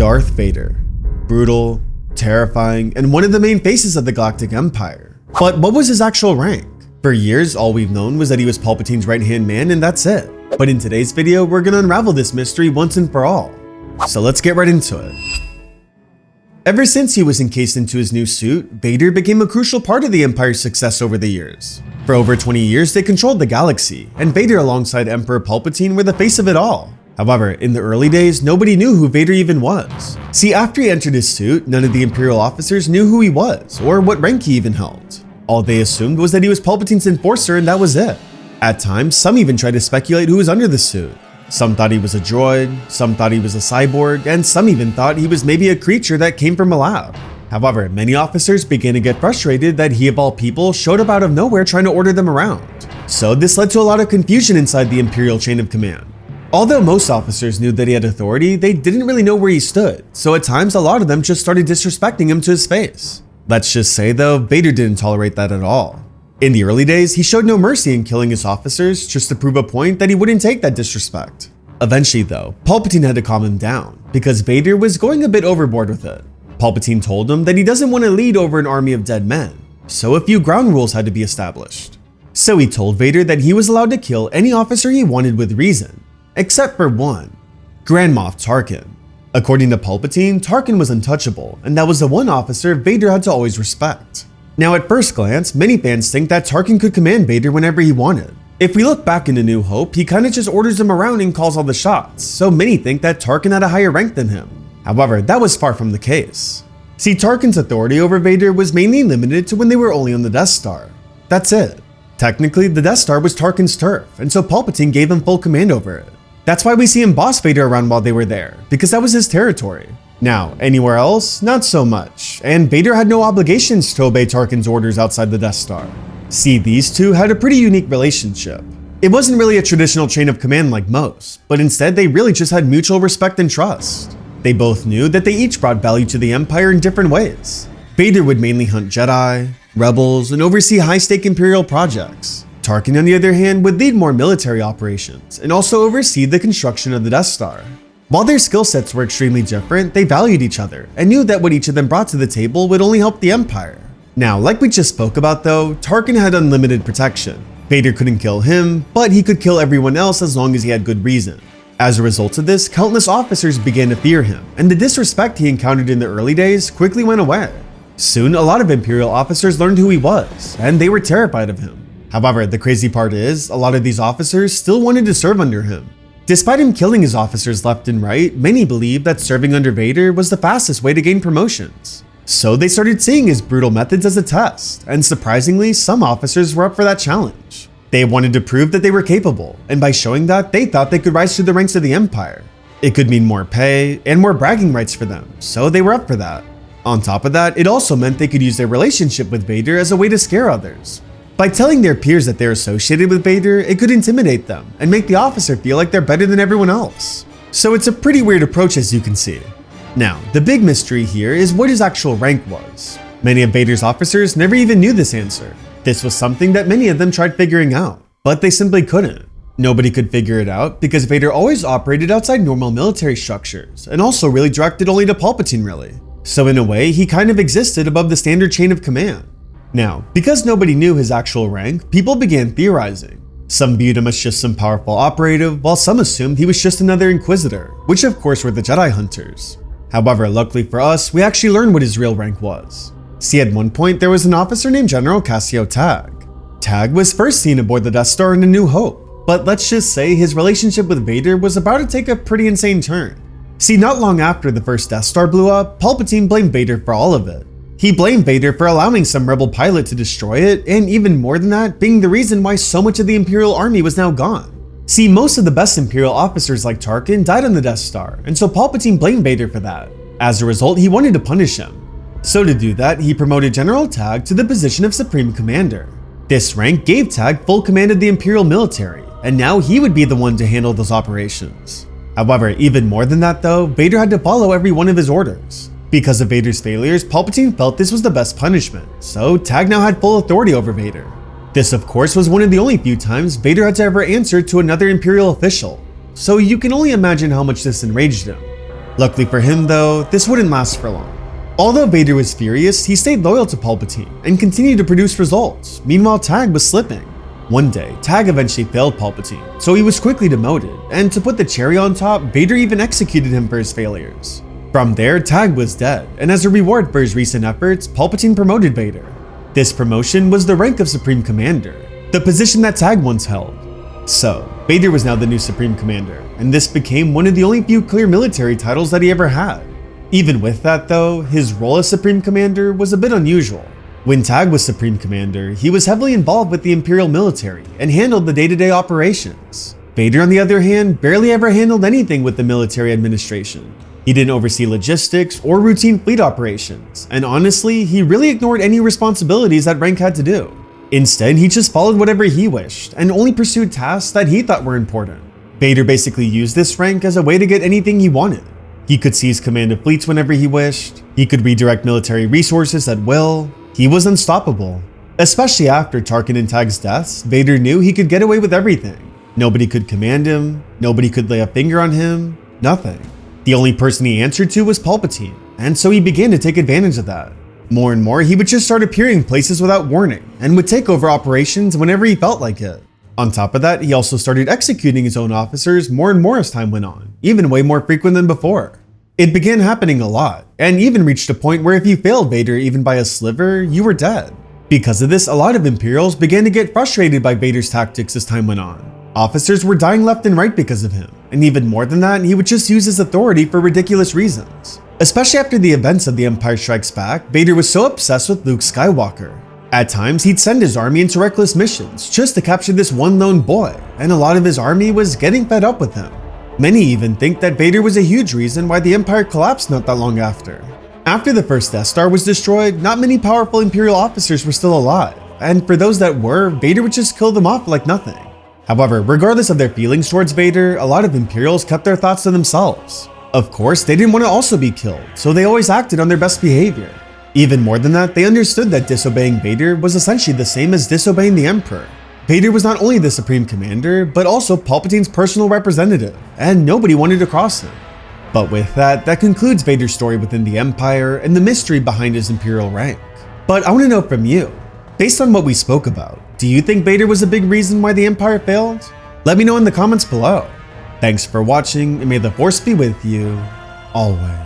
Darth Vader. Brutal, terrifying, and one of the main faces of the Galactic Empire. But what was his actual rank? For years, all we've known was that he was Palpatine's right-hand man, and that's it. But in today's video, we're gonna unravel this mystery once and for all. So let's get right into it. Ever since he was encased into his new suit, Vader became a crucial part of the Empire's success over the years. For over 20 years, they controlled the galaxy, and Vader alongside Emperor Palpatine were the face of it all. However, in the early days, nobody knew who Vader even was. See, after he entered his suit, none of the Imperial officers knew who he was, or what rank he even held. All they assumed was that he was Palpatine's enforcer, and that was it. At times, some even tried to speculate who was under the suit. Some thought he was a droid, some thought he was a cyborg, and some even thought he was maybe a creature that came from a lab. However, many officers began to get frustrated that he of all people showed up out of nowhere trying to order them around. So this led to a lot of confusion inside the Imperial chain of command. Although most officers knew that he had authority, they didn't really know where he stood, so at times a lot of them just started disrespecting him to his face. Let's just say though, Vader didn't tolerate that at all. In the early days, he showed no mercy in killing his officers just to prove a point that he wouldn't take that disrespect. Eventually though, Palpatine had to calm him down, because Vader was going a bit overboard with it. Palpatine told him that he doesn't want to lead over an army of dead men, so a few ground rules had to be established. So he told Vader that he was allowed to kill any officer he wanted with reason, except for one, Grand Moff Tarkin. According to Palpatine, Tarkin was untouchable, and that was the one officer Vader had to always respect. Now at first glance, many fans think that Tarkin could command Vader whenever he wanted. If we look back into New Hope, he kinda just orders him around and calls all the shots, so many think that Tarkin had a higher rank than him. However, that was far from the case. See, Tarkin's authority over Vader was mainly limited to when they were only on the Death Star. That's it. Technically, the Death Star was Tarkin's turf, and so Palpatine gave him full command over it. That's why we see him boss Vader around while they were there, because that was his territory. Now, anywhere else, not so much, and Vader had no obligations to obey Tarkin's orders outside the Death Star. See, these two had a pretty unique relationship. It wasn't really a traditional chain of command like most, but instead they really just had mutual respect and trust. They both knew that they each brought value to the Empire in different ways. Vader would mainly hunt Jedi, rebels, and oversee high-stake Imperial projects. Tarkin, on the other hand, would lead more military operations and also oversee the construction of the Death Star. While their skill sets were extremely different, they valued each other and knew that what each of them brought to the table would only help the Empire. Now, like we just spoke about though, Tarkin had unlimited protection. Vader couldn't kill him, but he could kill everyone else as long as he had good reason. As a result of this, countless officers began to fear him, and the disrespect he encountered in the early days quickly went away. Soon, a lot of Imperial officers learned who he was, and they were terrified of him. However, the crazy part is, a lot of these officers still wanted to serve under him. Despite him killing his officers left and right, many believed that serving under Vader was the fastest way to gain promotions. So they started seeing his brutal methods as a test, and surprisingly, some officers were up for that challenge. They wanted to prove that they were capable, and by showing that, they thought they could rise through the ranks of the Empire. It could mean more pay and more bragging rights for them, so they were up for that. On top of that, it also meant they could use their relationship with Vader as a way to scare others. By telling their peers that they're associated with Vader, it could intimidate them and make the officer feel like they're better than everyone else. So it's a pretty weird approach, as you can see. Now, the big mystery here is what his actual rank was. Many of Vader's officers never even knew this answer. This was something that many of them tried figuring out, but they simply couldn't. Nobody could figure it out because Vader always operated outside normal military structures and also really directed only to Palpatine really. So in a way, he kind of existed above the standard chain of command. Now, because nobody knew his actual rank, people began theorizing. Some viewed him as just some powerful operative, while some assumed he was just another Inquisitor, which of course were the Jedi Hunters. However, luckily for us, we actually learned what his real rank was. See, at one point, there was an officer named General Cassio Tag. Tag was first seen aboard the Death Star in A New Hope, but let's just say his relationship with Vader was about to take a pretty insane turn. See, not long after the first Death Star blew up, Palpatine blamed Vader for all of it. He blamed Vader for allowing some rebel pilot to destroy it, and even more than that, being the reason why so much of the Imperial army was now gone. See, most of the best Imperial officers like Tarkin died on the Death Star, and so Palpatine blamed Vader for that. As a result, he wanted to punish him. So to do that, he promoted General Tag to the position of Supreme Commander. This rank gave Tag full command of the Imperial military, and now he would be the one to handle those operations. However, even more than that though, Vader had to follow every one of his orders. Because of Vader's failures, Palpatine felt this was the best punishment, so Tag now had full authority over Vader. This of course was one of the only few times Vader had to ever answer to another Imperial official, so you can only imagine how much this enraged him. Luckily for him though, this wouldn't last for long. Although Vader was furious, he stayed loyal to Palpatine and continued to produce results. Meanwhile, Tag was slipping. One day, Tag eventually failed Palpatine, so he was quickly demoted, and to put the cherry on top, Vader even executed him for his failures. From there, Tag was dead, and as a reward for his recent efforts, Palpatine promoted Vader. This promotion was the rank of Supreme Commander, the position that Tag once held. So, Vader was now the new Supreme Commander, and this became one of the only few clear military titles that he ever had. Even with that though, his role as Supreme Commander was a bit unusual. When Tag was Supreme Commander, he was heavily involved with the Imperial military and handled the day-to-day operations. Vader, on the other hand, barely ever handled anything with the military administration. He didn't oversee logistics or routine fleet operations, and honestly, he really ignored any responsibilities that rank had to do. Instead, he just followed whatever he wished and only pursued tasks that he thought were important. Vader basically used this rank as a way to get anything he wanted. He could seize command of fleets whenever he wished, he could redirect military resources at will, he was unstoppable. Especially after Tarkin and Tag's deaths, Vader knew he could get away with everything. Nobody could command him, nobody could lay a finger on him, nothing. The only person he answered to was Palpatine, and so he began to take advantage of that. More and more, he would just start appearing places without warning, and would take over operations whenever he felt like it. On top of that, he also started executing his own officers more and more as time went on, even way more frequent than before. It began happening a lot, and even reached a point where if you failed Vader even by a sliver, you were dead. Because of this, a lot of Imperials began to get frustrated by Vader's tactics as time went on. Officers were dying left and right because of him, and even more than that, he would just use his authority for ridiculous reasons. Especially after the events of The Empire Strikes Back, Vader was so obsessed with Luke Skywalker. At times, he'd send his army into reckless missions just to capture this one lone boy, and a lot of his army was getting fed up with him. Many even think that Vader was a huge reason why the Empire collapsed not that long after. After the first Death Star was destroyed, not many powerful Imperial officers were still alive, and for those that were, Vader would just kill them off like nothing. However, regardless of their feelings towards Vader, a lot of Imperials kept their thoughts to themselves. Of course, they didn't want to also be killed, so they always acted on their best behavior. Even more than that, they understood that disobeying Vader was essentially the same as disobeying the Emperor. Vader was not only the Supreme Commander, but also Palpatine's personal representative, and nobody wanted to cross him. But with that, that concludes Vader's story within the Empire and the mystery behind his Imperial rank. But I want to know from you, based on what we spoke about, do you think Vader was a big reason why the Empire failed? Let me know in the comments below. Thanks for watching, and may the Force be with you always.